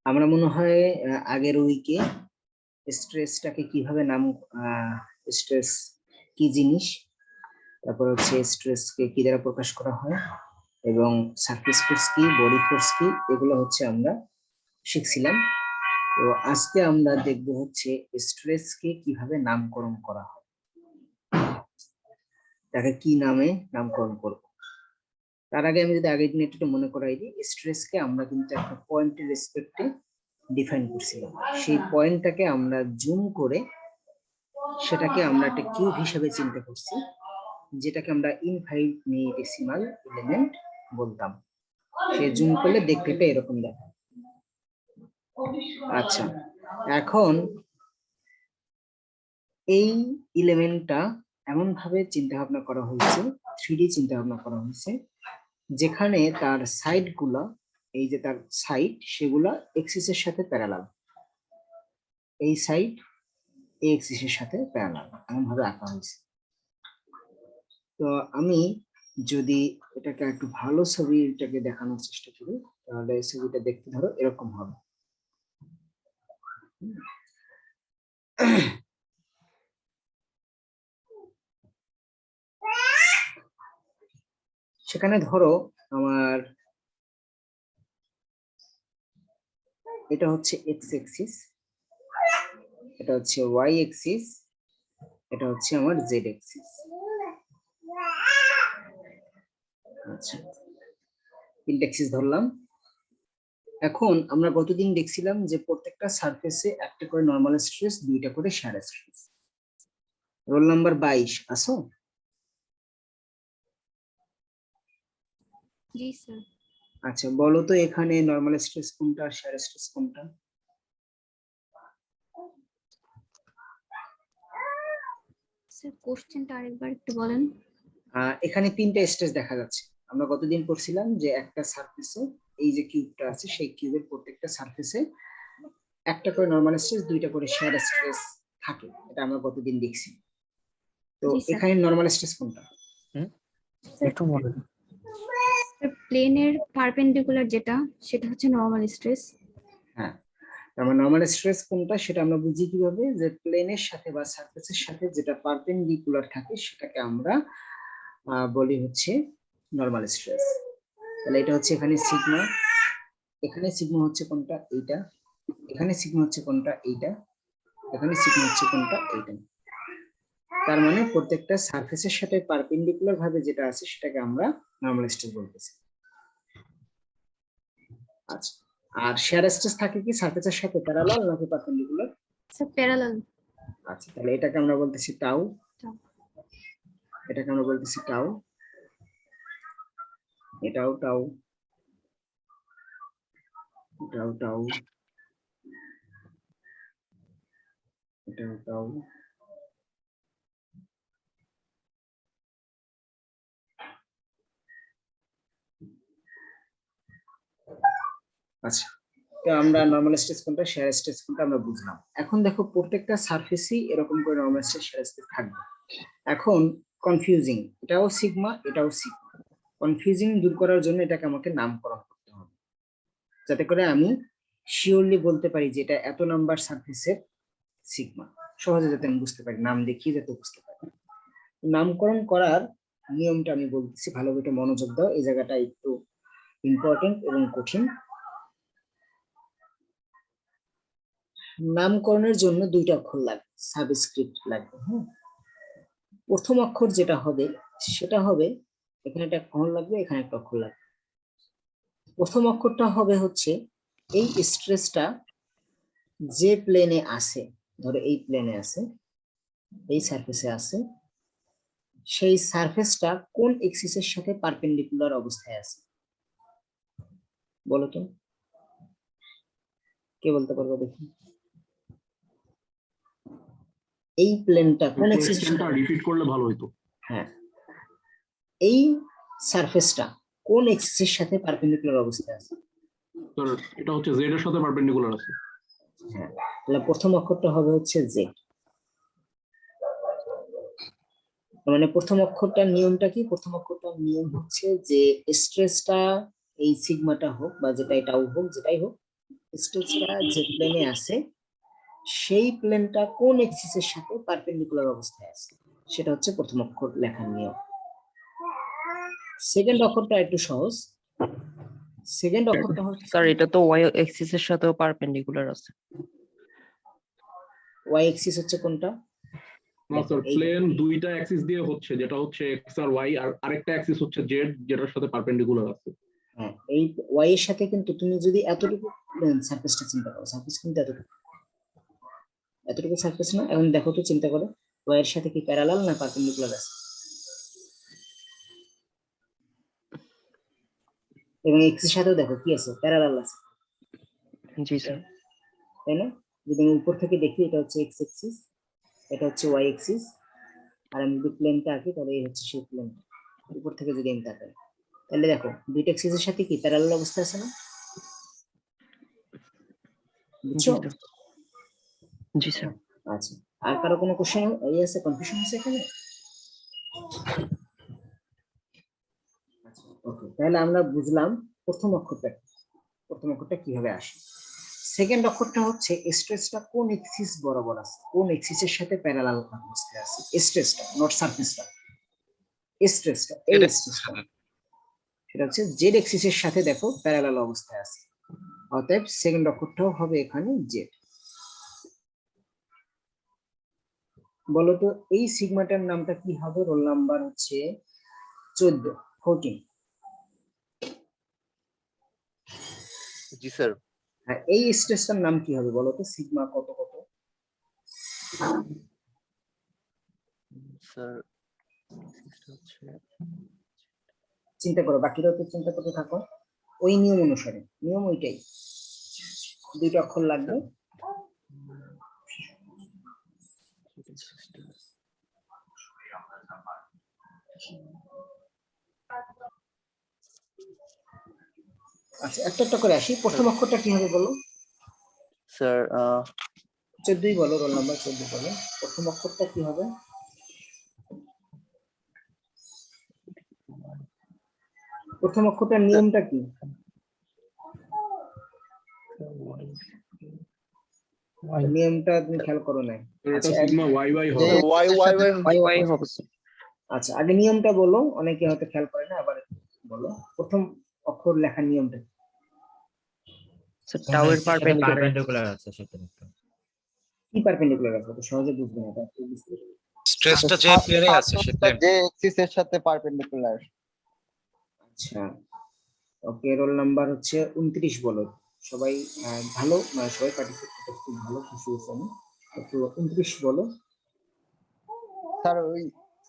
আমরা মনে হয় আগের উইকে স্ট্রেসটাকে কিভাবে নাম স্ট্রেস কি জিনিস, তারপর হচ্ছে স্ট্রেসকে কি দ্বারা প্রকাশ করা হয় এবং সারফেস ফোর্স কি, বডি ফোর্স কি, এগুলো হচ্ছে আমরা শিখছিলাম। তো আজকে আমরা দেখব হচ্ছে স্ট্রেসকে কিভাবে নামকরণ করা হয়, তাকে কি নামে নামকরণ করব। তার আগে আমি যদি আগের দিন একটু মনে করাই দিই, স্ট্রেসকে আমরা কিন্তু একটা পয়েন্টের রেসপেক্টে ডিফাইন করছিলাম। সেই পয়েন্টটাকে আমরা জুম করে সেটাকে আমরা একটা কিউব হিসেবে চিন্তা করছি, যেটাকে আমরা ইনফাইনিটেসিমাল এলিমেন্ট বলতাম। সে জুম করলে দেখতে পেয়ে এরকম দেখায়। আচ্ছা, এখন এই এলিমেন্টটা এমন ভাবে চিন্তা ভাবনা করা হয়েছে, 3D চিন্তা ভাবনা করা হয়েছে, যেখানে তার সাইড গুলা, এই যে তার সাইড, সেগুলা এক্সিসের সাথে প্যারালাল। এই সাইড এই এক্সিসের সাথে প্যারালাল এমন ভাবে আঁকা হয়েছে। তো আমি যদি এটাকে একটু ভালো ছবিটাকে দেখানোর চেষ্টা করি, তাহলে ছবিটা দেখতে ধরো এরকম হবে। সেখানে ধরো আমার এটা হচ্ছে এক্স এক্সিস, এটা হচ্ছে ওয়াই এক্সিস, এটা হচ্ছে আমার জেড এক্সিস। আচ্ছা, তিনটে এক্সিস ধরলাম। এখন আমরা গতদিন দেখছিলাম যে প্রত্যেকটা সারফেসে একটা করে নরমাল স্ট্রেস, দুইটা করে শিয়ার স্ট্রেস। রোল নাম্বার 22 আসো। জি স্যার। আচ্ছা, বলো তো এখানে নরমাল স্ট্রেস কোনটা আর শিয়ার স্ট্রেস কোনটা? স্যার কোশ্চেনটা আরেকবার একটু বলেন। এখানে তিনটা স্ট্রেস দেখা যাচ্ছে। আমরা গতদিন পড়ছিলাম যে একটা সারফেসে, এই যে কিউবটা আছে, সেই কিউবের প্রত্যেকটা সারফেসে একটা করে নরমাল স্ট্রেস, দুইটা করে শিয়ার স্ট্রেস থাকে। এটা আমরা গতদিন দেখছি। তো জি স্যার। এখানে নরমাল স্ট্রেস কোনটা? একটু বলেন। স্যার প্লেনের পারপেন্ডিকুলার যেটা, সেটা হচ্ছে নরমাল স্ট্রেস। হ্যাঁ, তার নরমাল স্ট্রেস কোনটা সেটা আমরা বুঝি কিভাবে, যে প্লেনের সাথে বা সারফেসের সাথে যেটা পারপেন্ডিকুলার থাকে সেটাকে আমরা বলি হচ্ছে নরমাল স্ট্রেস। তাহলে এটা হচ্ছে এখানে সিগমা, এখানে সিগমা হচ্ছে কোনটা? এইটা। এখানে সিগমা হচ্ছে কোনটা? এইটা। এখানে সিগমা হচ্ছে কোনটা? এইটা। তার মানে প্রত্যেকটা সারফেসের সাথে পারপেন্ডিকুলার ভাবে যেটা আছে সেটাকে আমরা নরমাল স্ট্রেস বলতেছি। আচ্ছা, আর শেয়ার স্ট্রেস থাকে কি সারফেসের সাথে প্যারালাল নাকি পারপেন্ডিকুলার? Sir parallel. আচ্ছা, তাহলে এটাকে আমরা বলতেছি টাউ, এটাকে আমরা বলতেছি টাউ, এটাও টাউ, এটাও টাউ, এটাও টাউ। আচ্ছা, তো আমরা নরমাল স্ট্রেস কোনটা, শেয়ার স্ট্রেস কোনটা আমরা বুঝলাম। এখন দেখো প্রত্যেকটা সারফেসই এরকম করে নরমাল স্ট্রেস, শেয়ার স্ট্রেস থাকবে। এখন কনফিউজিং, এটাও সিগমা, এটাও সিগমা। কনফিউজিং দূর করার জন্য এটাকে আমাকে নামকরণ করতে হবে, যাতে করে আমি শিওরলি বলতে পারি যে এটা এত নাম্বার সারফেসের সিগমা। সহজে যাতে আমি বুঝতে পারি, নাম দেখিয়ে যাতে বুঝতে পারি। নামকরণ করার নিয়মটা আমি বলতেছি, ভালোভাবে মনোযোগ দাও, এই জায়গাটা একটু ইম্পর্টেন্ট এবং কঠিন। নামকরণের জন্য দুইটা অক্ষর লাগবে, সাবস্ক্রিপ্ট লাগবে। হ্যাঁ, প্রথম অক্ষর যেটা হবে সেটা হবে, এখানে একটা অক্ষর লাগবে, এখানে একটা অক্ষর লাগবে। প্রথম অক্ষরটা হবে হচ্ছে এই স্ট্রেসটা যে প্লেনে আছে, ধরো এই প্লেনে আছে, এই সারফেসে আছে, সেই সারফেসটা কোন এক্সিসের সাথে পারপেন্ডিকুলার অবস্থায় আছে? বলো তো, কে বলতে পারবে দেখি? এই প্লেনটা কোন এক্সিসের সাথে? রিপিট করলে ভালো হতো। হ্যাঁ, এই সারফেসটা কোন এক্সিসের সাথে পারপেন্ডিকুলার অবস্থায় আছে? স্যার এটা হচ্ছে জেড এর সাথে পারপেন্ডিকুলার আছে। হ্যাঁ, তাহলে প্রথম অক্ষরটা হবে হচ্ছে জেড। মানে প্রথম অক্ষরটার নিয়মটা কি? প্রথম অক্ষরটার নিয়ম হচ্ছে যে স্ট্রেসটা, এই সিগমাটা হোক বা যেটা এটাও হোক, যেটাই হোক, স্ট্রেচটা যে প্লেনে আছে সেই প্লেনটা কোন এক্সিসের সাথে পারপেন্ডিকুলার অবস্থায় আছে সেটা হচ্ছে প্রথম অক্ষর লেখার নিয়ম। সেকেন্ড অক্ষরটা একটু সহজ। সেকেন্ড অক্ষরটা হচ্ছে স্যার এটা তো ওয়াই এক্সিস এর সাথেও পারপেন্ডিকুলার আছে। ওয়াই এক্সিস হচ্ছে কোনটা? না স্যার, প্লেন দুইটা অ্যাক্সিস দিয়ে হচ্ছে, যেটা হচ্ছে এক্স আর ওয়াই, আর আরেকটা অ্যাক্সিস হচ্ছে জেড, যেটার সাথে পারপেন্ডিকুলার আছে। হ্যাঁ, এই ওয়াই এর সাথে কিন্তু তুমি যদি এতটুকু সারফেসটা চিন্তা করো, সারফেস কিন্তু এতটুকু এতটুকু সারফেস না। এখন দেখো তো, চিন্তা করো ওয়াই এর সাথে কি প্যারালাল না পারপেন্ডিকুলার আছে? এবং এক্স এর সাথেও দেখো কি আছে, প্যারালাল আছে, জি স্যার। তাই না? যদি আমি উপর থেকে দেখি, এটা হচ্ছে এক্স এক্সিস, এটা হচ্ছে ওয়াই এক্সিস, আর আমি যদি প্লেনটা আঁকি তাহলে এই হচ্ছে সেই প্লেন। উপর থেকে যদি আমি তাকাই তাহলে দেখো দুইটা এক্সিসের সাথে কি প্যারালাল অবস্থা আছে না? বুঝছো? জি স্যার। আচ্ছা, আর কারো কোনো কোশ্চেন এই আছে, কনফিউশন আছে এখানে? আচ্ছা, ওকে, তাহলে আমরা বুঝলাম প্রথম অক্ষরটা কি, প্রথম অক্ষরটা কিভাবে আসে। সেকেন্ড অক্ষরটা হচ্ছে স্ট্রেসটা কোন এক্সিস বরাবর আছে, কোন এক্সিসের সাথে প্যারালাল অবস্থায় আছে। স্ট্রেসটা, নট সারফেসটা, স্ট্রেসটা, এই স্ট্রেসটা সেটা হচ্ছে জেড এক্সিসের সাথে দেখো প্যারালাল অবস্থায় আছে। অতএব সেকেন্ড অক্ষরটাও হবে এখানে জেড। বলতো এই সিগমাটার নামটা কি হবে? রোল নাম্বার হচ্ছে 14, 14। জি স্যার। হ্যাঁ, এই স্ট্রেসটার নাম কি হবে বলতো? সিগমা কত কত? স্যার চিন্তা করো, বাকিরাও তো চিন্তা করতে থাকো। ওই নিয়ম অনুসারে, নিয়ম ওইটাই, দুইটা অক্ষর লাগবে। আচ্ছা, একটা একটা করে আসি। প্রথম অক্ষরটা কি হবে বলো? স্যার 14ই বলো, রোল নাম্বার 14 বলো। প্রথম অক্ষরটা কি হবে? প্রথম অক্ষরটার নিয়মটা কি? নিয়মটা তুমি খেয়াল করো নাই? তো এটা আচ্ছা, সিগমা ওয়াই ওয়াই হবে। Y Y Y Y Y হবে স্যার। আচ্ছা, আগে নিয়মটা বলো, অনেকে হয়তো খেয়াল করে না, আবার বলো প্রথম অক্ষর লেখার নিয়মটা কি? স্যার টাউ এর পারপেন্ডিকুলার। পারপেন্ডিকুলার আছে সেটা দেখতে হবে। কি পারপেন্ডিকুলার আছে? তো সহজে বুঝবে না, এটা একটু বুঝতে হবে। স্ট্রেসটা যে প্লেনে আছে সে প্লেন যে এক্সিস এর সাথে পারপেন্ডিকুলার। আচ্ছা, ওকে, রোল নাম্বার হচ্ছে 29 বলো। সবাই ভালো, সবাই পার্টিসিপেট করতে খুব ভালো, খুশি হয়েছে আমি। একটু 29 বলো। স্যার ওই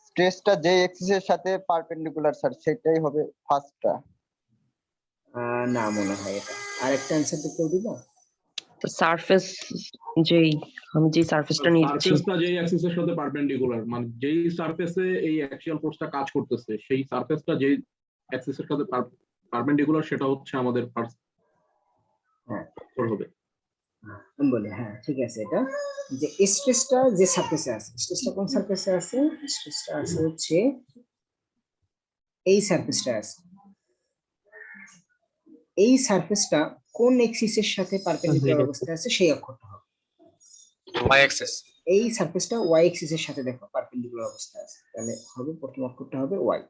স্ট্রেসটা যে এক্সিস এর সাথে পারপেন্ডিকুলার স্যার, সেটাই হবে ফার্স্টটা। না, মনে হয় এটা আরেকটা অ্যান্সার কেউ দিবা? সারফেস যেই আমি যে সারফেসটা নিচ্ছি সারফেসটা যেই অ্যাক্সিস এর সাথে পারপেন্ডিকুলার, মানে যেই সারফেসে এই অ্যাক্সিয়াল ফোর্সটা কাজ করতেছে, সেই সারফেসটা যেই অ্যাক্সিস এর সাথে পারপেন্ডিকুলার, সেটা হচ্ছে আমাদের ফার্স্ট হ্যাঁ, অক্ষর হবে। আমি বলি, হ্যাঁ ঠিক আছে। এটা যে স্ট্রেসটা যে সারফেসে আছে, স্ট্রেসটা কোন সারফেসে আছে? স্ট্রেসটা আছে হচ্ছে এই সারফেসটা আছে। এই সারফেসটা কোন এক্সিসের সাথে পারপেন্ডিকুলার অবস্থায় আছে সেই অক্ষরটা হবে ওয়াই অ্যাক্সিস। এই সারফেসটা ওয়াই এক্সিস এর সাথে দেখো পারপেন্ডিকুলার অবস্থায় আছে, তাহলে হবে প্রথম অক্ষরটা হবে ওয়াই।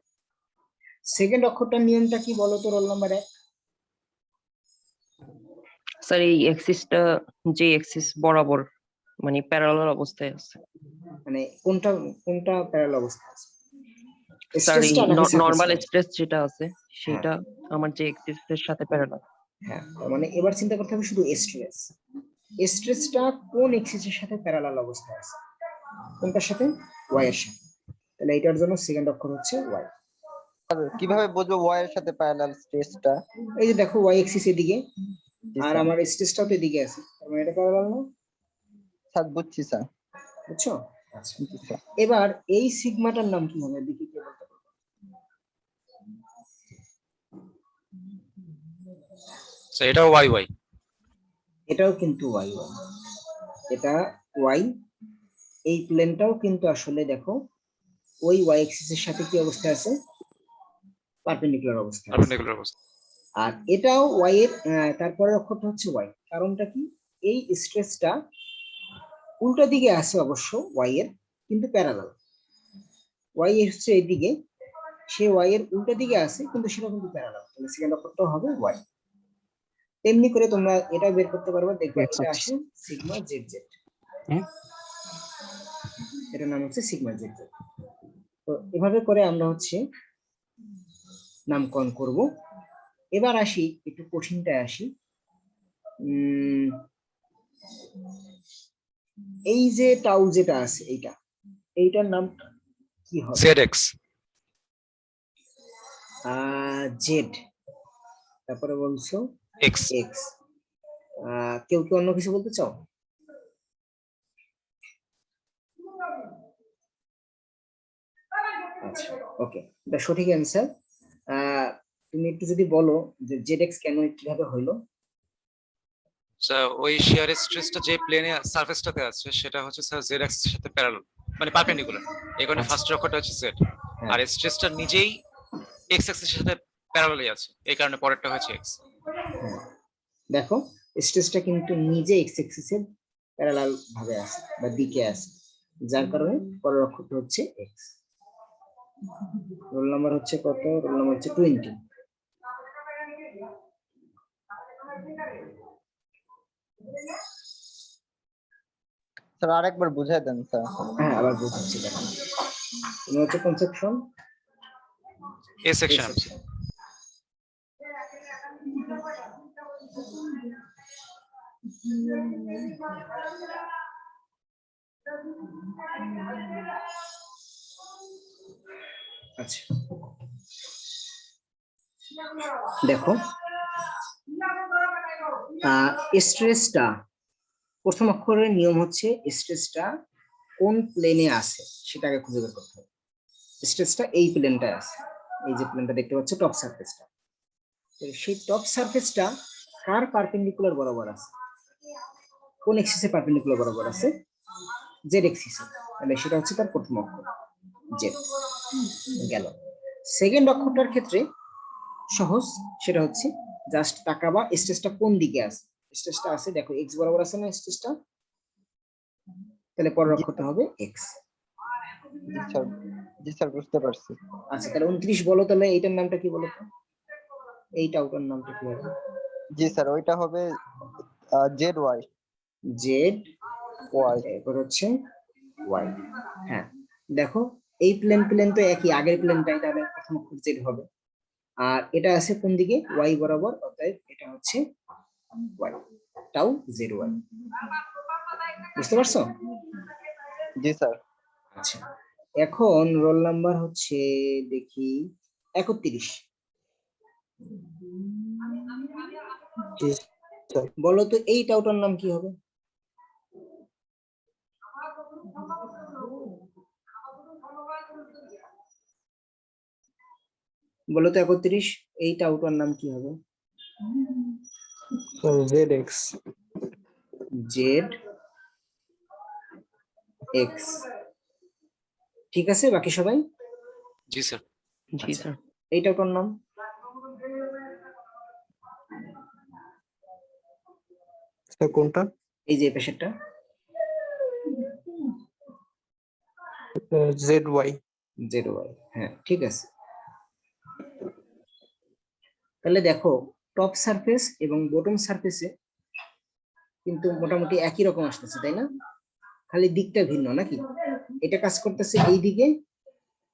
সেকেন্ড অক্ষরটার নিয়মটা কি বলো তো, রোল নাম্বার 1? স্যার এই এক্সিসটা যে এক্সিস বরাবর মানে প্যারালাল অবস্থায় আছে। মানে কোনটা কোনটা প্যারালাল অবস্থায় আছে? স্যার এই স্ট্রেসটা নাকি নরমাল সারফেসটা? স্ট্রেস যেটা আছে সেটা আমার যে এক্সিস এর সাথে প্যারালাল। হ্যাঁ, তার মানে এবার চিন্তা করতে হবে শুধু স্ট্রেস। স্ট্রেসটা কোন এক্সিসের সাথে প্যারালাল অবস্থায় আছে? কোনটার সাথে? ওয়াই এর সাথে। তাহলে এটার জন্য সেকেন্ড অক্ষর হচ্ছে ওয়াই। কিভাবে বুঝবো ওয়াই এর সাথে প্যারালাল স্ট্রেসটা? এই যে দেখো ওয়াই এক্সিস এদিকে আর আমার স্ট্রেসটাও তো এদিকে আছে, তার মানে এটা প্যারালাল না? স্যার বুঝছি স্যার। বুঝছো? আচ্ছা, জি স্যার। এবার এই সিগমাটার নাম কি হবে দেখি, কে বলতে পারবে? এটাও ওয়াই ওয়াই। এটাও কিন্তু ওয়াই ওয়াই, এটা ওয়াই। এই প্লেনটাও কিন্তু আসলে দেখো ওই ওয়াই এক্সিস এর সাথে কি অবস্থায় আছে? পারপেন্ডিকুলার অবস্থায় আছে। পারপেন্ডিকুলার অবস্থা। আর এটাও ওয়াই এর তারপরের অক্ষরটা হচ্ছে ওয়াই, কারণটা কি, এই স্ট্রেসটা উল্টা দিকে আছে অবশ্য ওয়াই এর, কিন্তু প্যারালাল। ওয়াই হচ্ছে এইদিকে, সে ওয়াই এর উল্টা দিকে আছে, কিন্তু সেটা কিন্তু প্যারালাল। তাহলে সেকেন্ড অক্ষরটা হবে ওয়াই। তেমনি করে তোমরা এটা বের করতে পারবে, দেখবে এটা আসে সিগমা জেড জেড। এটার নাম হচ্ছে সিগমা জেড জেড। তো এভাবে করে আমরা হচ্ছে নামকরণ করব। এবার আসি একটু কঠিনটায় আসি। এই যে টাউ যেটা আছে, এইটার নাম কি হবে? ZX জেড, তারপরে বলছো X এক্স। কেউ কি অন্য কিছু বলতে চাও? আচ্ছা, ওকে, এটা সঠিক অ্যান্সার। তুমি একটু যদি বলো যে জেড এক্স কেন কিভাবে হইলো? ওই শিয়ার স্ট্রেসটা যে প্লেনে সারফেসটাতে আছে সেটা হচ্ছে স্যার জেড অ্যাক্সিসের সাথে প্যারালাল, মানে পারপেন্ডিকুলার। এই কারণে ফার্স্ট অক্ষরটা হচ্ছে জেড, আর স্ট্রেসটা নিজেই এক্স অ্যাক্সিসের সাথে প্যারালালই আছে, এই কারণে পরেরটা হচ্ছে এক্স। দেখো, স্ট্রেসটা কিন্তু নিজে এক্স অ্যাক্সিসের প্যারালাল ভাবে আছে বা দিকে আছে, যার কারণে পরের অক্ষরটা হচ্ছে এক্স। রোল নাম্বার হচ্ছে কত? রোল নাম্বার হচ্ছে 20। স্যার আরেকবার বুঝাই দেন স্যার। হ্যাঁ, আবার বুঝাচ্ছি। দেখো, তুমি হচ্ছে কোন সেকশন? এ সেকশন। আচ্ছা, দেখো, স্ট্রেসটা প্রথম অক্ষরের নিয়ম হচ্ছে স্ট্রেসটা কোন প্লেনে আছে সেটাকে খুঁজে বের করতে হবে। স্ট্রেসটা এই প্লেনটায় আছে, এই যে প্লেনটা দেখতে পাচ্ছ, টপ সারফেসটা। সেই টপ সারফেসটা কার পারপেন্ডিকুলার বরাবর আছে? কোন এক্সিসে পারপেন্ডিকুলার বরাবর আছে? জেড এক্সিসে। তাহলে সেটা হচ্ছে তার প্রথম অক্ষর জেড গেল। সেকেন্ড অক্ষরটার ক্ষেত্রে সহজ, সেটা হচ্ছে জাস্ট তাকাবা স্ট্রেসটা কোন দিকে আছে। স্ট্রেসটা আছে, দেখো এক্স বরাবর আছে না স্ট্রেসটা, তাহলে পরের অক্ষরটা হবে এক্স। জি স্যার বুঝতে পারছি। আচ্ছা, তাহলে 29 বলো, তাহলে এইটার নামটা কি বলো তো? এইটা ওটার নামটা কি হবে? জি স্যার ওইটা হবে জেড ওয়াই। Z Y. এরপর হচ্ছে ওয়াই। হ্যাঁ, দেখো এই প্লেন তো একই, আগের প্লেনটাই, তাহলে প্রথম অক্ষর জেড হবে। আর এটা আছে কোন দিকে? ওয়াই বরাবর, অতএব এটা হচ্ছে ওয়াই, টাউ জেড ওয়াই। বুঝতে পারছো? জি স্যার। আচ্ছা, এখন রোল নাম্বার হচ্ছে দেখি 31। বলো তো এই টাউটার নাম কি হবে? বলো তো 31, এই টাউটার নাম কি হবে? Z x. Z x. ঠিক আছে, বাকি সবাই? জি স্যার। জি স্যার। এই টাউটার নাম? স্যার কোনটা? এই যে পেশেন্টটা জেড ওয়াই। জেড ওয়াই, হ্যাঁ ঠিক আছে। তাহলে দেখো, টপ সারফেস এবং বটম সারফেসে কিন্তু মোটামুটি একই রকম আসতেছে, তাই না? খালি দিকটা ভিন্ন নাকি? এটা কাজ করতেছে এই দিকে,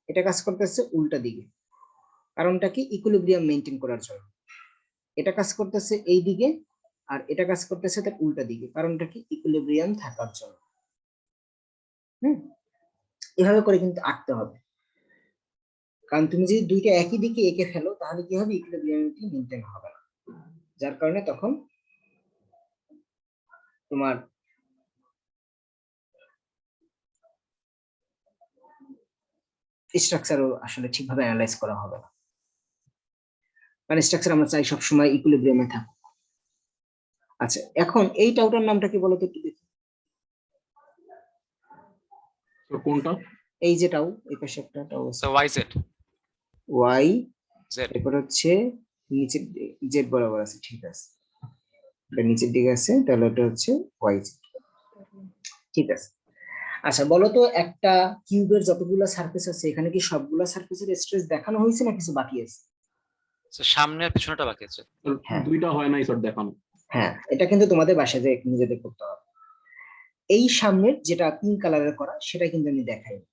এটা কাজ করতেছে উল্টা দিকে। কারণটা কি? ইকুইলিব্রিয়াম মেনটেন করার জন্য। এটা কাজ করতেছে এই দিকে, আর এটা কাজ করতেছে তার উল্টা দিকে। কারণটা কি? ইকুইলিব্রিয়াম থাকার জন্য। এভাবে করে কিন্তু আঁকতে হবে, কারণ তুমি যদি দুইটা একই দিকে এঁকে ফেলো তাহলে কি হবে? ইকুইলিব্রিয়ামটি মেনটেন হবে না, যার কারণে তখন তোমার স্ট্রাকচারও আসলে ঠিকভাবে অ্যানালাইজ করা হবে না। কারণ স্ট্রাকচার আমরা চাই সবসময় ইকুইলিব্রিয়ামে থাকুক। আচ্ছা, এখন এই টাউটার নামটা কি বলতো একটু দেখি? কোনটা? এই যে টাউ, এই পাশে একটা টাউ আছে, sir Y Z. Y, Z. এরপর হচ্ছে নিচে জেড বরাবর আছে, ঠিক আছে। এটা নিচের দিকে আছে, তাহলে এটা হচ্ছে ওয়াই জেড। ঠিক আছে, আচ্ছা বলো তো একটা কিউবের যতগুলো সারফেস আছে এখানে কি সবগুলা সারফেসের স্ট্রেস দেখানো হয়েছে না কিছু বাকি আছে? So, সামনে আর পিছনেটা বাকি আছে। হ্যাঁ। দুইটা হয় নাই স্যার দেখানো। হ্যাঁ, এটা কিন্তু তোমাদের বাসায় যে নিজেদের করতে হবে। এই সামনের যেটা পিঙ্ক কালারের করা সেটা কিন্তু আমি দেখাইনি,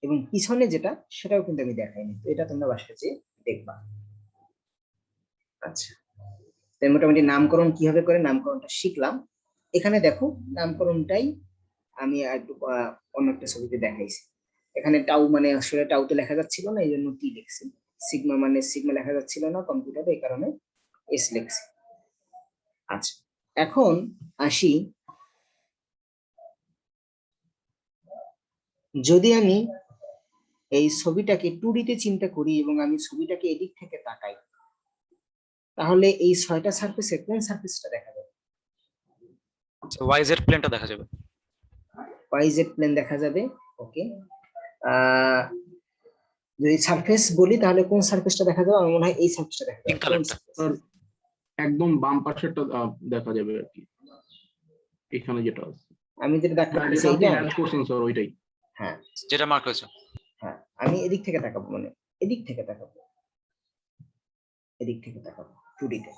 এবং পিছনে যেটা সেটাও কিন্তু আমি দেখাইনি, তো এটা তোমরা বাসায় যে দেখবা। আচ্ছা, তাই মোটামুটি নামকরণ কিভাবে করে নামকরণটা শিখলাম। এখানে দেখো নামকরণটাই আমি একটু অন্য একটা ছবিতে দেখাইছি। এখানে টাউ মানে আসলে টাউতে লেখা যাচ্ছিল না, এই জন্য টি লিখছি। সিগমা মানে সিগমা লেখা যাচ্ছিল না কম্পিউটারে, এই কারণে এস লিখছি। আচ্ছা, এখন আসি, যদি আমি এই ছবিটাকে 2D তে চিন্তা করি এবং আমি ছবিটাকে এদিক থেকে তাকাই, তাহলে এই 6টা সারফেসে কোন সারফেসটা দেখা যাবে? YZ প্লেনটা দেখা যাবে। YZ প্লেন দেখা যাবে। ওকে, যদি সারফেস বলি তাহলে কোন সারফেসটা দেখা যাবে? আমার মনে হয় এই সারফেসটা দেখা যাবে। Pink কালারটা। স্যার একদম বাম পাশেরটা দেখা যাবে আর কি, এখানে যেটা আছে আমি যেটা দেখাচ্ছি যেটা আপনি এইটা। হ্যাচ করছেন স্যার ওইটাই। হ্যাঁ যেটা মার্ক হয়েছে। হ্যাঁ, আমি এদিক থেকে তাকাবো, মানে এদিক থেকে তাকাবো, এদিক থেকে তাকাবো 2D তে,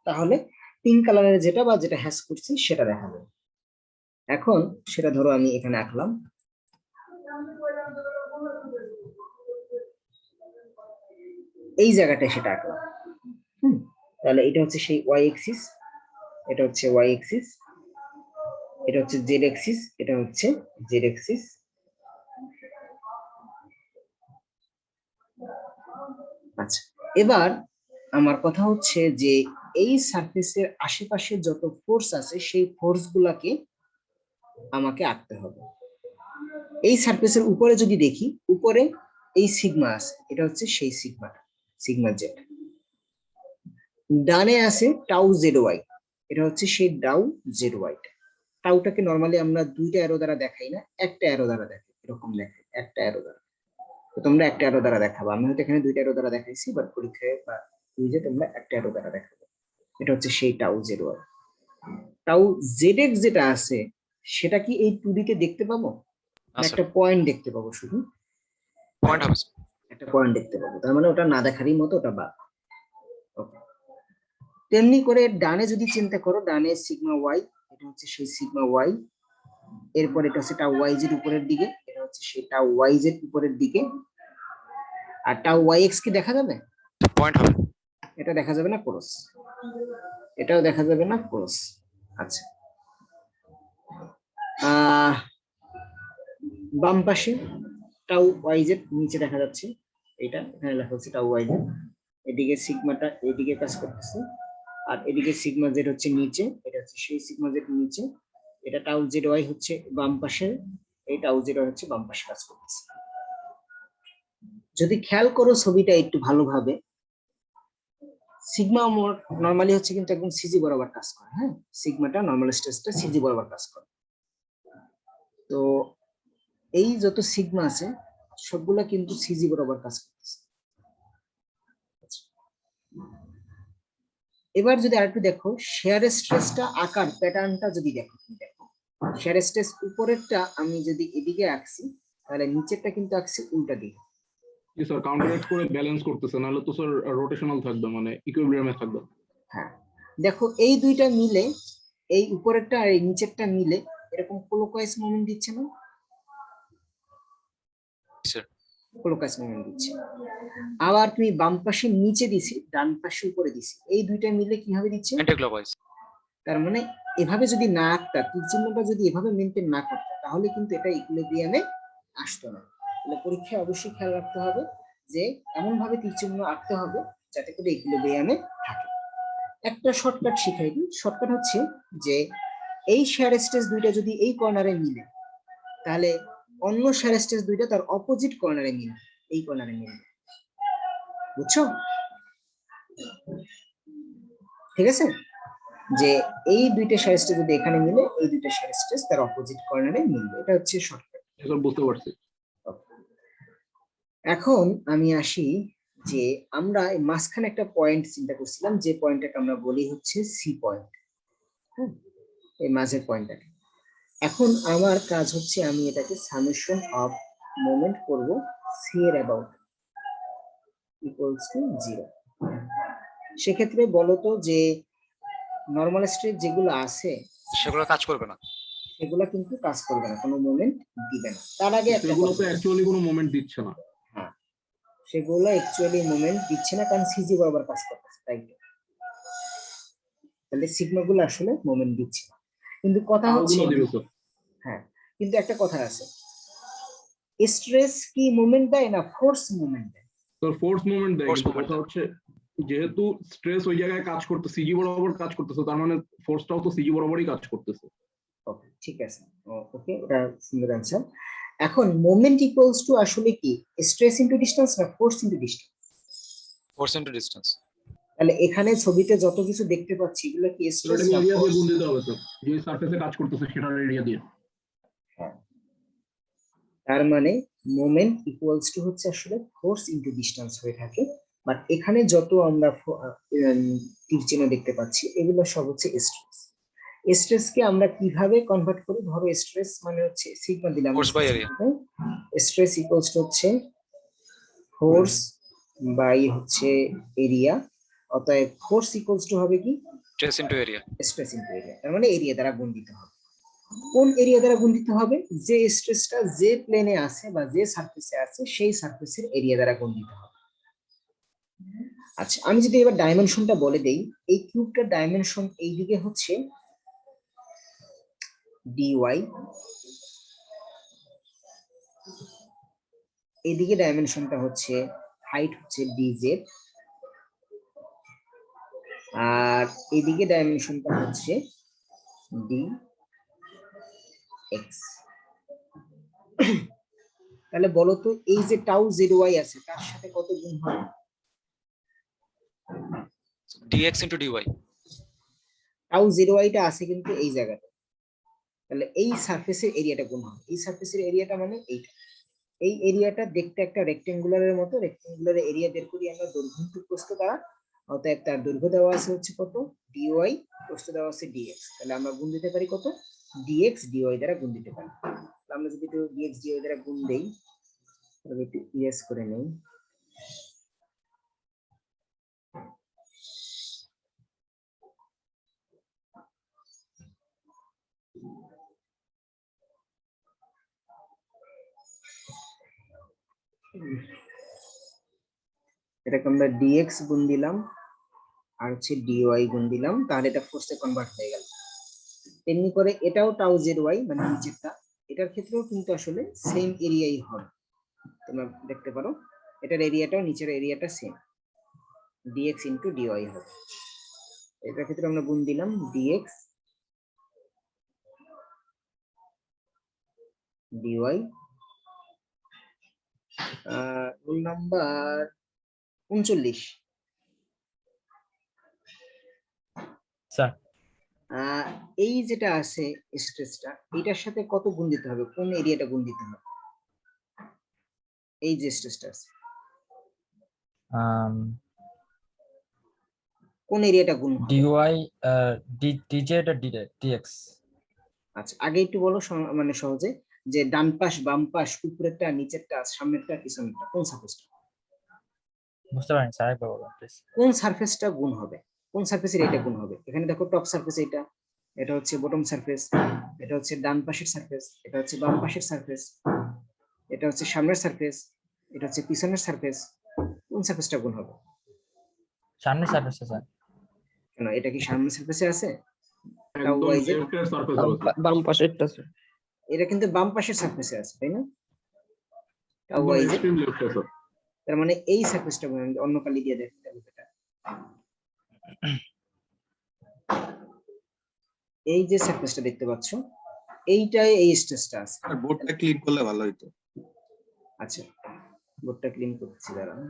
তাহলে পিঙ্ক কালারের যেটা বা যেটা হ্যাশ করছি সেটা দেখা যাবে। এখন সেটা ধরো আমি এখানে আঁকলাম, এই জায়গাটায় সেটা আঁকলাম। তাহলে এটা হচ্ছে সেই ওয়াই এক্সিস, এটা হচ্ছে ওয়াই এক্সিস, এটা হচ্ছে জেড এক্সিস, এটা হচ্ছে জেড এক্সিস। আচ্ছা, এবার আমার কথা হচ্ছে যে এই সারফেসের আশেপাশে যত ফোর্স আছে সেই ফোর্স গুলাকে আমাকে আঁকতে হবে। এই সারফেসের উপরে যদি দেখি, উপরে এই সিগমা আছে, এটা হচ্ছে সেই সিগমাটা, সিগমা জেড। ডানে আছে টাউ জেড ওয়াই, এটা হচ্ছে সেই ডাউ জেড ওয়াই। টাউটাকে নরমালি আমরা দুইটা অ্যারো দ্বারা দেখাই না, একটা অ্যারো দ্বারা দেখাই, এরকম দেখাই একটা অ্যারো দ্বারা। তো তোমরা একটা অ্যারো দ্বারা দেখাবো, আমি হয়তো এখানে দুইটা অ্যারো দ্বারা দেখাইছি, বাট পরীক্ষায় বা কুইজে তোমরা একটা অ্যারো দ্বারা দেখাবে। এটা হচ্ছে সেই tau Z Y. Tau Z X যেটা আছে সেটা কি এই 2D তে দেখতে পাবো? না আচ্ছা, একটা পয়েন্ট দেখতে পাবো? শুধু পয়েন্ট হবে। একটা পয়েন্ট দেখতে পাবো, তার মানে ওটা না দেখারই মতো, ওটা বাদ। ওকে, তেমনি করে ডানে যদি চিন্তা করো, ডানে সিগমা ওয়াই, এটা হচ্ছে সেই সিগমা ওয়াই। এরপর এটা হচ্ছে টাউ ওয়াই জেড উপরের দিকে, এটা হচ্ছে সেই টাউ ওয়াই জেড উপরের দিকে। আর টাউ ওয়াই এক্স কি দেখা যাবে? পয়েন্ট হবে। এটা দেখা যাবে না, ক্রস। এটাও দেখা যাবে না, ক্রস। আচ্ছা, বাম পাশে টাউ ওয়াই জেড নিচে দেখা যাচ্ছে, এটা এখানে লেখা হচ্ছে টাউ ওয়াই জেড। এদিকে সিগমাটা এদিকে কাজ করতেছে, আর এদিকে সিগমা জেড হচ্ছে নিচে, এটা হচ্ছে সেই সিগমা জেড নিচে। এটা টাউ জেড ওয়াই হচ্ছে বাম পাশে, এই টাউ জেড ওয়াই হচ্ছে বাম পাশে কাজ করতেছে। যদি খেয়াল করো ছবিটা একটু ভালোভাবে, সিগমা নরমালি হচ্ছে কিন্তু একদম সিজি বরাবর কাজ করে। হ্যাঁ, সিগমাটা নরমাল স্ট্রেসটা সিজি বরাবর কাজ করে। তো এই যত সিগমা আছে সবগুলা কিন্তু সিজি বরাবর কাজ করতেছে। এবার যদি আরেকটু দেখো শেয়ার স্ট্রেসটা আকার প্যাটার্নটা যদি দেখো, তুমি দেখো শেয়ার স্ট্রেস উপরেরটা আমি যদি এদিকে আঁকছি, তাহলে নিচেরটা কিন্তু আঁকছি উল্টা দিকে। জি স্যার, কাউন্টারেক্ট করে ব্যালেন্স করতেছে, নাহলে তো স্যার রোটেশনাল থাকবে, মানে ইকুইলিব্রিয়ামে থাকবে। হ্যাঁ, দেখো এই দুইটা মিলে, এই উপরেরটা আর এই নিচেরটা মিলে এরকম ক্লকওয়াইজ মোমেন্ট দিচ্ছে না? ক্লকওয়াইজ মোমেন্ট দিচ্ছে। আবার তুমি বাম পাশে নিচে দিছি, ডান পাশে উপরে দিছি, এই দুইটা মিলে কিভাবে দিচ্ছে? অ্যান্টিক্লকওয়াইজ। তার মানে এভাবে যদি না আঁকতা, তীর চিহ্নটা যদি এভাবে মেনটেন না করতে, তাহলে কিন্তু এটা ইকুইলিব্রিয়ামে আসতো না। তাহলে পরীক্ষায় অবশ্যই খেয়াল রাখতে হবে যে এমন ভাবে তীর চিহ্ন আঁকতে হবে যাতে করে ইকুইলিব্রিয়ামে থাকে। একটা শর্টকাট শিখাই দিই, শর্টকাট হচ্ছে যে এই শেয়ার স্ট্রেস দুইটা যদি এই কর্নারে মিলে, তাহলে অন্য শেয়ার স্ট্রেস দুইটা তার অপোজিট কর্নারে মিলবে, এই কর্নারে মিলবে। বুঝছো? ঠিক আছে, যে এই দুইটা শেয়ার স্ট্রেস যদি এখানে মিলে, এই দুইটা শেয়ার স্ট্রেস তার অপোজিট কর্নারে মিলবে, এটা হচ্ছে শর্টকাট। স্যার বুঝতে পারছি। এখন আমি আসি যে আমরা মাঝখানে একটা পয়েন্ট চিন্তা করছিলাম, যে পয়েন্টটাকে আমরা বলি হচ্ছে সি পয়েন্ট। হ্যাঁ, এই মাঝের পয়েন্টটাকে। এখন আমার কাজ হচ্ছে আমি এটাকে সামেশন অফ মোমেন্ট করব সি এর অ্যাবাউট ইকুয়ালস টু 0। সেক্ষেত্রে বলতো যে নর্মাল স্ট্রেস যেগুলো আছে সেগুলো কাজ করবে না। সেগুলো কিন্তু কাজ করবে না, কোনো মোমেন্ট দিবে না। তার আগে একটা সেগুলো তো কথা, অ্যাকচুয়ালি কোনো মোমেন্ট দিচ্ছে না। হ্যাঁ সেগুলো অ্যাকচুয়ালি মোমেন্ট দিচ্ছে না, কারণ সিজি বরাবর কাজ করতেছে, তাই তো। তাহলে সিগমা গুলো আসলে মোমেন্ট দিচ্ছে না, কিন্তু কথা হচ্ছে, ওগুলো দিবে স্যার। হ্যাঁ কিন্তু একটা কথা আছে, স্ট্রেস কি মোমেন্ট দেয় না ফোর্স মোমেন্ট দেয়? তো ফোর্স মোমেন্ট দেয়, Force কিন্তু moment কথা দেয়। হচ্ছে যেহেতু স্ট্রেস ওই জায়গায় কাজ করতে সিজি বরাবর কাজ করতেছে, তার মানে ফোর্সটাও তো সিজি বরাবরই কাজ করতেছে। ওকে ঠিক আছে, ওকে এটা সুন্দর অ্যান্সার। এখন মোমেন্ট ইকুয়ালস টু আসলে কি স্ট্রেস ইনটু ডিসটেন্স না force into distance? Force into distance. তাহলে এখানে ছবিতে যত কিছু দেখতে পাচ্ছি এগুলো কি স্ট্রেস এটাকে না এরিয়া দিয়ে ফোর্স? গুণ দিতে হবে স্যার, যে সারফেসে কাজ করতেছে সেটার এরিয়া দিয়ে। তার মানে মোমেন্ট ইকুয়ালস টু হচ্ছে আসলে ফোর্স ইনটু ডিসটেন্স হয়ে থাকে, বাট এখানে যত আমরা তীর চিহ্ন দেখতে পাচ্ছি এগুলো সব হচ্ছে স্ট্রেস। স্ট্রেসকে আমরা কিভাবে কনভার্ট করি? ধরো স্ট্রেস মানে হচ্ছে সিগমা দিলাম, Force by area. Stress equals to হচ্ছে ফোর্স বাই হচ্ছে এরিয়া, অতএব ফোর্স ইকুয়ালস টু হবে কি stress into area. Stress into area. তার মানে এরিয়া দ্বারা গুণ দিতে হবে। কোন এরিয়া দ্বারা গুণ দিতে হবে? যে স্ট্রেসটা যে প্লেনে আছে বা যে সারফেসে আছে সেই সারফেসের এরিয়া দ্বারা গুণ দিতে হবে। আচ্ছা আমি যদি এবার ডাইমেনশনটা বলে দেই, এই কিউবটার ডাইমেনশন এইদিকে হচ্ছে dy, এইদিকে ডাইমেনশনটা হচ্ছে হাইট হচ্ছে dz, আর এইদিকে ডাইমেনশনটা হচ্ছে dx। তাহলে বলো তো এই যে টাউ জেড ওয়াই আছে তার সাথে কত গুণ হবে? Dx into dy. টাউ জেড ওয়াইটা আছে কিন্তু এই জায়গাতে, তাহলে এই সারফেসের এরিয়াটা গুণ হবে। এই সারফেসের এরিয়াটা মানে এইটা, এই এরিয়াটা দেখতে একটা রেক্টেঙ্গুলারের মতো, রেক্টেঙ্গুলারের এরিয়া বের করি আমরা দৈর্ঘ্য ইনটু প্রস্থ দ্বারা, অতএব তার দৈর্ঘ্য দেওয়া আছে হচ্ছে কত ডিওয়াই, প্রস্থ দেওয়া আছে ডিএক্স। তাহলে আমরা গুণ দিতে পারি কত ডিএক্স ডিওয়াই দ্বারা গুণ দিতে পারি। তাহলে আমরা যদি একটু ডিএক্স ডিওয়াই দ্বারা গুণ দেই, তবে একটু ইএস করে নেই, এটাকে আমরা ডিএক্স গুণ দিলাম আর হচ্ছে ডিওয়াই গুণ দিলাম, তাহলে এটা ফোর্সে কনভার্ট হয়ে গেল। তেমনি করে এটাও টাউ জেড ওয়াই মানে নিচেরটা, এটার ক্ষেত্রেও কিন্তু আসলে সেম এরিয়াই হবে। তোমরা দেখতে পারো এটার এরিয়াটাও নিচের এরিয়াটা সেম, ডিএক্স ইনটু ডিওয়াই হবে। এটার ক্ষেত্রে আমরা গুণ দিলাম dx dy. Roll number 39। Sir এই যেটা আছে স্ট্রেসটা, এটার সাথে কত গুণ দিতে হবে? কোন এরিয়াটা গুণ দিতে হবে? এই যে স্ট্রেসটা আছে কোন এরিয়াটা গুণ হবে? Dy dz dx. আচ্ছা আগে একটু বলো মানে সহজে, যে ডান পাশ বাম পাশ উপরেরটা নিচেরটা সামনেরটা পিছনেরটা কোন সারফেসটা? বুঝতে পারিনি স্যার, একবার বলুন প্লিজ। কোন সারফেসটা গুণ হবে? কোন সারফেসের এটা গুণ হবে? এখানে দেখো টপ সারফেস এটা, এটা হচ্ছে বটম সারফেস, এটা হচ্ছে ডান পাশের সারফেস, এটা হচ্ছে বাম পাশের সারফেস, এটা হচ্ছে সামনের সারফেস, এটা হচ্ছে পিছনের সারফেস। কোন সারফেসটা গুণ হবে? সামনে সারফেসে স্যার। কেন এটা কি সামনের সারফেসে আছে? একদম টাউ YZ লেফটের সারফেস হবে স্যার, বাম পাশেরটা স্যার। এটা কিন্তু বাম পাশের সারফেসে আছে তাই না? টাউ একদম YZ, এক্সট্রিম লেফটে স্যার। তার মানে এই সারফেসটা গুণ, অন্য কালি দিয়ে দেখতে হবে এটা। এই যে সারফেসটা দেখতে পাচ্ছ এইটাই এই স্ট্রেসটা আছে। বোর্ডটা ক্লিক করলে ভালো হতো। আচ্ছা বোর্ডটা ক্লিন করছি দাঁড়ান।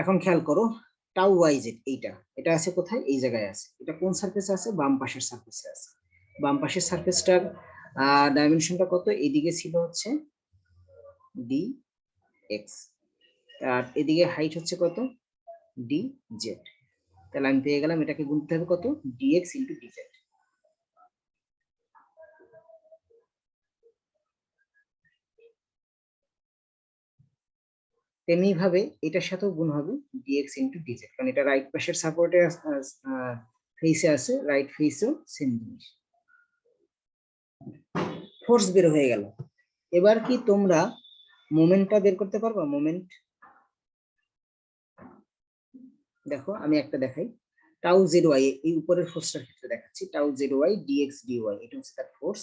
এখন খেয়াল করো টাউ ওয়াই জেড এটা আছে কোথায়, এই জায়গায় আছে। এটা কোন সারফেসে আছে, বাম পাশের সারফেসে আছে। বাম পাশের সারফেসটার ডাইমেনশনটা কত, এদিকে ছিল হচ্ছে ডি এক্স, আর এদিকে হাইট হচ্ছে কত, ডি জেড। তাহলে আমি পেয়ে গেলাম এটাকে গুনতে হবে কত, ডিএক্স ইন্টু ডিজেড। তেমনি ভাবে এটার সাথেও গুণ হবে ডিএক্স ইন্টু ডিজেড, কারণ এটা রাইট পাশের সাপোর্টে ফেসে আছে, রাইট ফেসেও সেম জিনিস। ফোর্স বের হয়ে গেল। এবার কি তোমরা মোমেন্টটা বের করতে পারবা, মোমেন্ট? দেখো আমি একটা দেখাই, টাউ জেড ওয়াই, এই উপরের ফোর্সটার ক্ষেত্রে দেখাচ্ছি, tau Z Y dx dy, এটা হচ্ছে তার ফোর্স।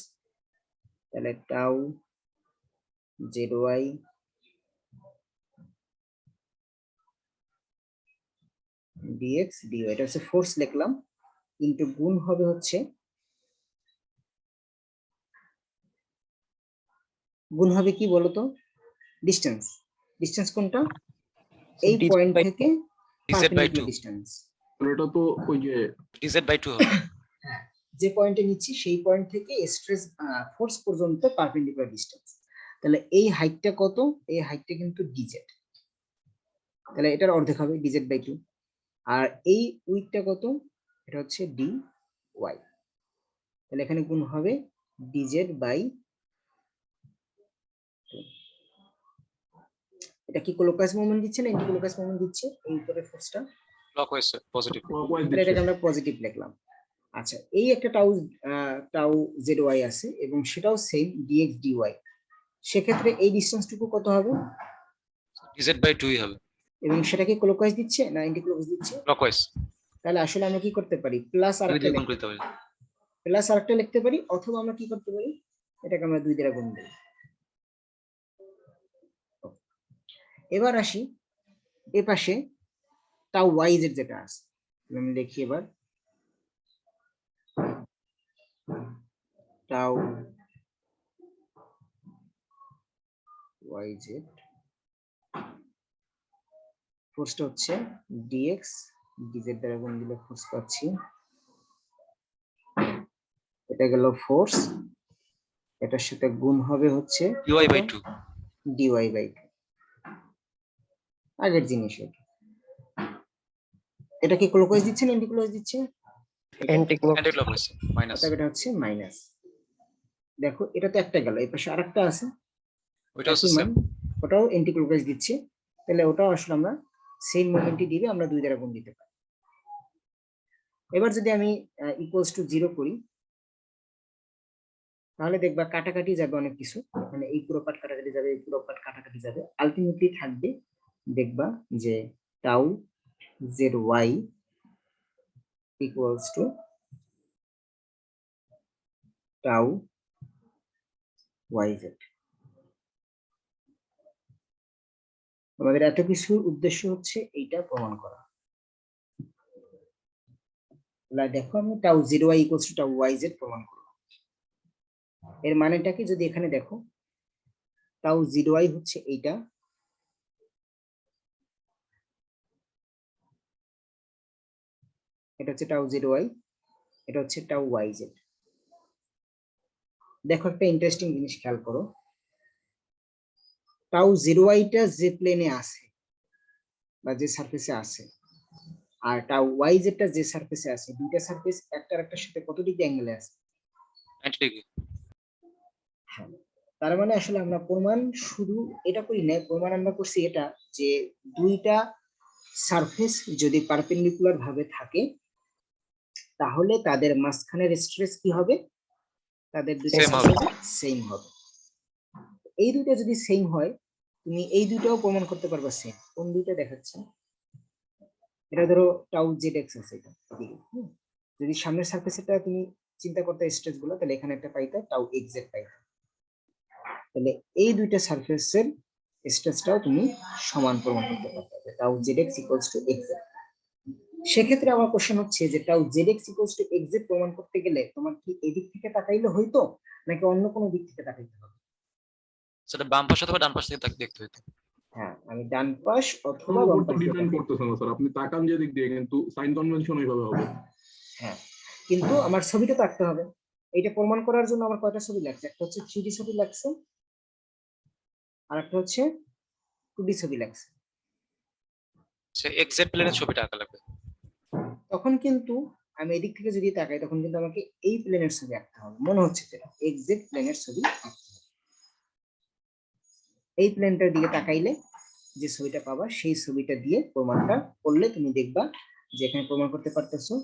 তাহলে tau Z Y dx dy, এটা হচ্ছে ফোর্স লিখলাম, ইনটু গুণ হবে হচ্ছে, গুণ হবে কি বলতো, ডিস্টেন্স। ডিস্টেন্স কোনটা, এই dz পয়েন্ট by থেকে ডিজেড বাই 2, ডিস্টেন্স। এটা তো ওই যে ডিজেড বাই 2 হবে। হ্যাঁ, যে পয়েন্টে নিচ্ছি সেই পয়েন্ট থেকে স্ট্রেস ফোর্স পর্যন্ত পারপেন্ডিকুলার ডিস্টেন্স। তাহলে এই হাইটটা কত, এই হাইটটা কিন্তু ডিজেড, তাহলে এটার অর্ধেক হবে ডিজেড বাই 2। আর এই উইডটা কত, এটা হচ্ছে ডি ওয়াই, তাহলে এখানে গুণ হবে ডিজেড বাই 2। এটা কি ক্লকওয়াইজ মোমেন্ট দিচ্ছে না অ্যান্টি মোমেন্ট দিচ্ছে, এই উপরের ফোর্সটা, ক্লকওয়াইজ পজিটিভ। clockwise তাহলে দিচ্ছে। এটাকে আমরা পজিটিভ লিখলাম। আচ্ছা, এই একটা টাউ জেড ওয়াই আছে এবং সেটাও সেম ডিএক্স ডিওয়াই, সেক্ষেত্রে এই ডিসটেন্সটুকু কত হবে, ডিজেড বাই 2 হবে। এবং সেটাকে ক্লকওয়াইজ দিচ্ছে না অ্যান্টি ক্লকওয়াইজ দিচ্ছে? ক্লকওয়াইজ তাহলে আসলে আমরা কি করতে পারি, প্লাস আর দুই একটা দিয়ে গুণ করতে হবে। প্লাস আরেকটা লিখতে পারি, অথবা আমরা কি করতে পারি, এটাকে আমরা 2 দ্বারা গুণ দেব। এবার আসি এ পাশে টাউ ওয়াই জেড যেটা আছে, আমি লিখি এবার টাউ ওয়াই জেড, ফোর্সটা হচ্ছে ডিএক্স ডিজেড দ্বারা গুণ দিলে ফোর্স পাচ্ছি, এটা গেল ফোর্স, এটার সাথে গুণ হবে হচ্ছে ডিওয়াই বাই 2। ডিওয়াই বাই 2, আগের জিনিস। এটা কি ক্লকওয়াইজ দিচ্ছে না অ্যান্টি ক্লকওয়াইজ দিচ্ছে? anti anti clockwise minus. অতএব এটা হচ্ছে মাইনাস। দেখো এটা তো একটা গেল, এই পাশে আরেকটা আছে, ওইটা হচ্ছে একই মান, সেম। ওটাও অ্যান্টি ক্লকওয়াইজ দিচ্ছে, তাহলে ওটাও আসলে আমরা সেম মোমেন্টই দিবে, আমরা 2 দ্বারা গুণ দিতে পারি। এবার যদি আমি ইকুয়ালস টু 0 করি, তাহলে দেখবা কাটাকাটি যাবে অনেক কিছু, মানে এই পুরো পার্ট কাটাকাটি যাবে, এই পুরো পার্ট কাটাকাটি যাবে, আলটিমেটলি থাকবে দেখবা যে tau Z Y equals to tau Y Z. আমাদের এত কিছুর উদ্দেশ্য হচ্ছে এইটা প্রমাণ করা। দেখো আমি tau zero Y equals to tau Y Z প্রমাণ করব। এর মানেটা কি, যদি এখানে দেখো টাউ জিরো ওয়াই হচ্ছে এইটা, এটা হচ্ছে টাউ জিরো ওয়াই, এটা হচ্ছে টাউ ওয়াই জেড। দেখো একটা ইন্টারেস্টিং জিনিস খেয়াল করো, টাউ জিরো ওয়াইটা যে প্লেনে আছে বা যে সারফেসে আছে, আর টাউ ওয়াই জেডটা যে সারফেসে আছে, দুইটা সারফেস একটার একটার সাথে কত ডিগ্রি অ্যাঙ্গেলে আছে? 90 ডিগ্রি। হ্যাঁ, তার মানে আসলে আমরা প্রমাণ শুধু এটা করি না, প্রমাণ আমরা করছি এটা যে দুইটা সারফেস যদি পারপেন্ডিকুলার ভাবে থাকে তাহলে তাদের মাঝখানের স্ট্রেস কি হবে, তাদের দুইটা Same হবে। সেম হবে। এই দুইটা যদি সেম হয়, তুমি এই দুইটাও প্রমাণ করতে পারবা সেম। কোন দুইটা দেখাচ্ছে, এটা ধরো টাউ জেড এক্স আছে, এটা যদি সামনের সারফেসটা তুমি চিন্তা করতে স্ট্রেস গুলো, তাহলে এখানে একটা পাইতে টাউ এক্স জেড পাইতে, তাহলে এই দুইটা সারফেসের স্ট্রেসটাও তুমি সমান প্রমাণ করতে পারবে, tau Z x equals to x Z. সেক্ষেত্রে আমার কোশ্চেন হচ্ছে যে tau Z x equals to x Z প্রমাণ করতে গেলে তোমার কি এদিক থেকে তাকাইলে হইতো নাকি অন্য কোনো দিক থেকে তাকাইতে হবে? সেটা বাম পাশে অথবা ডান পাশে থেকে দেখতে হইতো। হ্যাঁ, আমি ডান পাশ অথবা উপর বাম তো পাশ দিয়ে ডিপেন্ড দেখাই। করতেছে না স্যার, আপনি তাকান যে দিক দিয়ে, কিন্তু সাইন কনভেনশন ওইভাবে হবে। হ্যাঁ, কিন্তু আমার ছবিটা তো আঁকতে হবে। এটা প্রমাণ করার জন্য আমার কয়টা ছবি লাগছে? একটা হচ্ছে 3D ছবি লাগছে, আর একটা হচ্ছে 2D ছবি লাগছে। সে এক্সেট প্লেনের ছবিটা আঁকা লাগবে। তখন কিন্তু আমি এদিক থেকে যদি তাকাই, তখন কিন্তু আমাকে এই প্লেনের ছবি আঁকতে হবে। মনে হচ্ছে যেটা এক্সাক্ট প্লেনের ছবি আঁকতে হবে। এই প্লেনটার দিকে তাকাইলে যে ছবিটা পাবা, সেই ছবিটা দিয়ে প্রমাণটা করলে তুমি দেখবা যে এখানে প্রমাণ করতে পারতেছো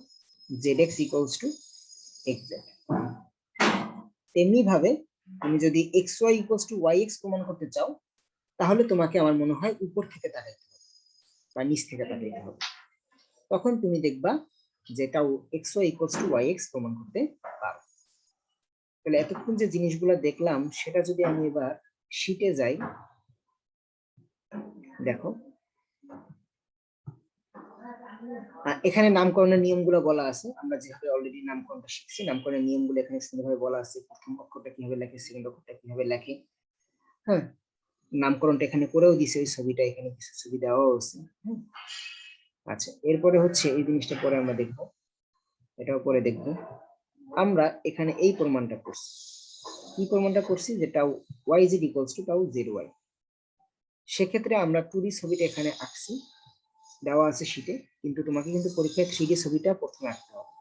zx ইকুয়ালস টু xz। তেমনি ভাবে তুমি যদি xy ইকুয়ালস টু yx প্রমাণ করতে চাও, তাহলে তোমাকে আমার মনে হয় উপর থেকে তাকাইতে হবে বা নিচ থেকে তাকাইতে হবে। তখন তুমি দেখবা যেটাও xy ইকুয়ালস টু yx প্রমাণ করতে পারো। তাহলে এতক্ষণ যে জিনিসগুলো দেখলাম, সেটা যদি আমি এবার শীটে যাই, দেখো এখানে নামকরণের নিয়মগুলো বলা আছে। আমরা যেভাবে অলরেডি নামকরণটা শিখছি, নামকরণের নিয়মগুলো এখানে সুন্দরভাবে বলা আছে। প্রথম অক্ষরটা কিভাবে লেখে, সেকেন্ড অক্ষরটা কিভাবে লেখে। হ্যাঁ, নামকরণটা এখানে করেও দিছে, ওই ছবিটা এখানে কিছু ছবি দেওয়াও আছে। আচ্ছা, এরপরে হচ্ছে এই জিনিসটা পরে আমরা দেখবো, এটাও পরে দেখবো। আমরা এখানে এই প্রমাণটা করছি। কি প্রমাণটা করছি? যে tau yz equals to tau zy। সেক্ষেত্রে আমরা 2D ছবিটা এখানে আঁকছি, দেওয়া আছে শীটে, কিন্তু তোমাকে কিন্তু পরীক্ষায় 3D ছবিটা প্রথমে আঁকতে হবে।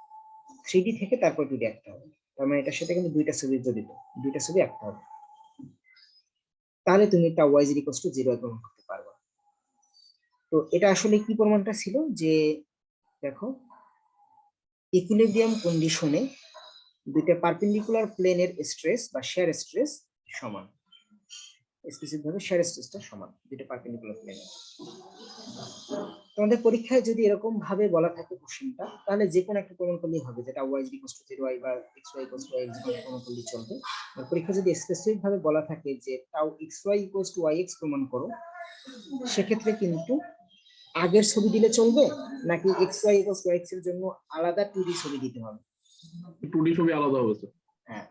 3D থেকে তারপর 2D আঁকতে হবে। তার মানে এটার সাথে কিন্তু দুইটা ছবি জড়িত, দুইটা ছবি আঁকতে হবে। তাহলে তুমি টাউ yz ইকুয়ালস টু 0 প্রমাণ করতে পারবে। তো এটা আসলে কি প্রমাণটা ছিল? যে দেখো, ইকুইলিব্রিয়াম কন্ডিশনে দুইটা পারপেন্ডিকুলার প্লেনের স্ট্রেস বা শেয়ার স্ট্রেস সমান। স্পেসিফিক ভাবে শেয়ার স্ট্রেসটা সমান দুইটা পারপেন্ডিকুলার প্লেনের। তোমাদের পরীক্ষায় যদি এরকম ভাবে বলা থাকে কোশ্চেনটা, তাহলে যে কোনো একটা প্রমাণ করলেই হবে, যেটা y ইকুয়ালস টু 0y বা xy ইকুয়ালস টু x প্রমাণ করলেই চলবে। আর পরীক্ষা যদি স্পেসিফিক ভাবে বলা থাকে যে tau xy equals to yx প্রমাণ করো, সেক্ষেত্রে কিন্তু আগের ছবি দিলে চলবে, নাকি xy ইকুয়ালস টু x এর জন্য আলাদা 2D ছবি দিতে হবে? 2D ছবি আলাদা হবে স্যার। হ্যাঁ,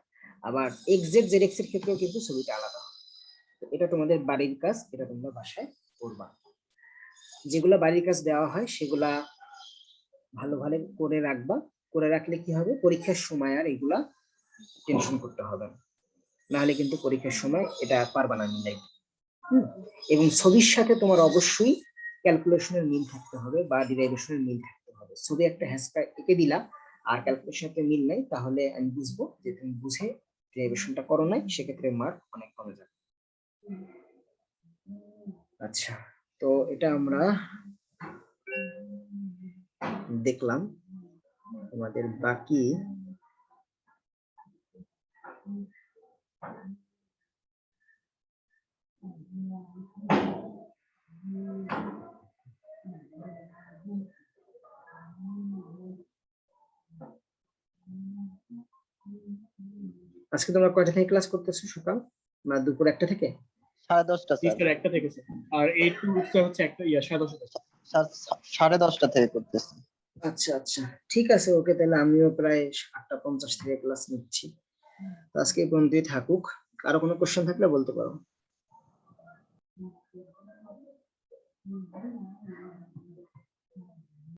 আবার xz zx এর ক্ষেত্রেও কিন্তু ছবিটা আলাদা হবে। তো এটা তোমাদের বাড়ির কাজ, এটা তোমরা বাসায় করবা। যেগুলা বাড়ির কাজ দেওয়া হয় সেগুলা ভালোভাবে করে রাখবা। করে রাখলে কি হবে, পরীক্ষার সময় আর এগুলা টেনশন করতে হবে না। নাহলে কিন্তু পরীক্ষার সময় এটা পারবা না মিলাইতে। এবং ছবির সাথে তোমার অবশ্যই ক্যালকুলেশনের মিল থাকতে হবে বা ডিরাইভেশনের মিল থাকতে হবে। ছবি একটা হ্যাসকা এঁকে দিলা আর ক্যালকুলেশনের সাথে মিল নাই, তাহলে আমি বুঝবো যে তুমি বুঝে ডিরাইভেশনটা করো নাই, সেক্ষেত্রে মার্ক অনেক কমে যাবে। আচ্ছা, তো এটা আমরা দেখলাম। তোমাদের বাকি আজকে তোমরা কয়টা থেকে ক্লাস করতেছো? সকাল না দুপুর 1টা থেকে? 10:30 স্যার। 1টা থেকে আর এই টুলসটা হচ্ছে একটা 10:30 স্যার 10:30 থেকে করতেছি। আচ্ছা আচ্ছা, ঠিক আছে, ওকে। তাহলে আমিও প্রায় 8:50 থেকে ক্লাস নিচ্ছি। তো আজকে এই পর্যন্তই থাকুক। আরো কোনো কোশ্চেন থাকলে বলতে পারো।